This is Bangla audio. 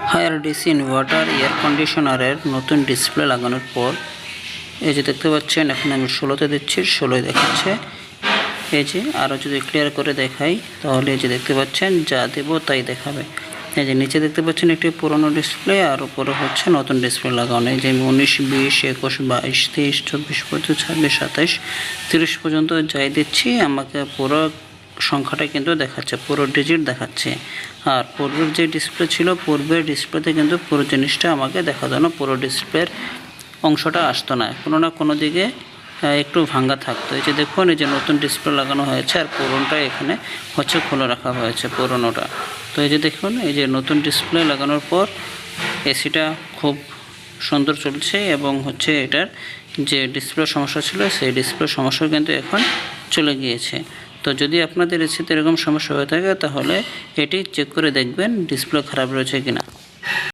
হায়ার ডিসি ইনভার্টার এয়ার কন্ডিশনারের নতুন ডিসপ্লে লাগানোর পর এই যে দেখতে পাচ্ছেন, এখন আমি 16তে দিচ্ছি, 16 দেখাচ্ছে। এই যে আরও যদি ক্লিয়ার করে দেখাই তাহলে এই যে দেখতে পাচ্ছেন যা দেব তাই দেখাবে। এই যে নিচে দেখতে পাচ্ছেন একটি পুরনো ডিসপ্লে আর উপরে হচ্ছে নতুন ডিসপ্লে লাগানো। এই যে আমি 19, 20, 21, 22, 23, 24, 25, 26, 27, 30 পর্যন্ত যাই দিচ্ছি, আমাকে পুরো সংখ্যাটা কিন্তু দেখাচ্ছে, পুরো ডিজিট দেখাচ্ছে। আর পূর্বের যে ডিসপ্লে ছিল, পূর্বের ডিসপ্লেতে কিন্তু পুরো জিনিসটা আমাকে দেখাতো না, পুরো ডিসপ্লের অংশটা আসতো না, কোনো না কোনো দিকে একটু ভাঙ্গা থাকতো। এই যে দেখুন, এই যে নতুন ডিসপ্লে লাগানো হয়েছে আর পুরোনোটা এখানে হচ্ছে খোলা রাখা হয়েছে, পুরোনোটা। তো এই যে দেখুন, এই যে নতুন ডিসপ্লে লাগানোর পর এসিটা খুব সুন্দর চলছে এবং হচ্ছে এটার যে ডিসপ্লের সমস্যা ছিল সেই ডিসপ্লের সমস্যা কিন্তু এখন চলে গিয়েছে। তো যদি আপনাদের এসিতে এরকম সমস্যা হয়ে থাকে তাহলে এটি চেক করে দেখবেন ডিসপ্লে খারাপ রয়েছে কিনা।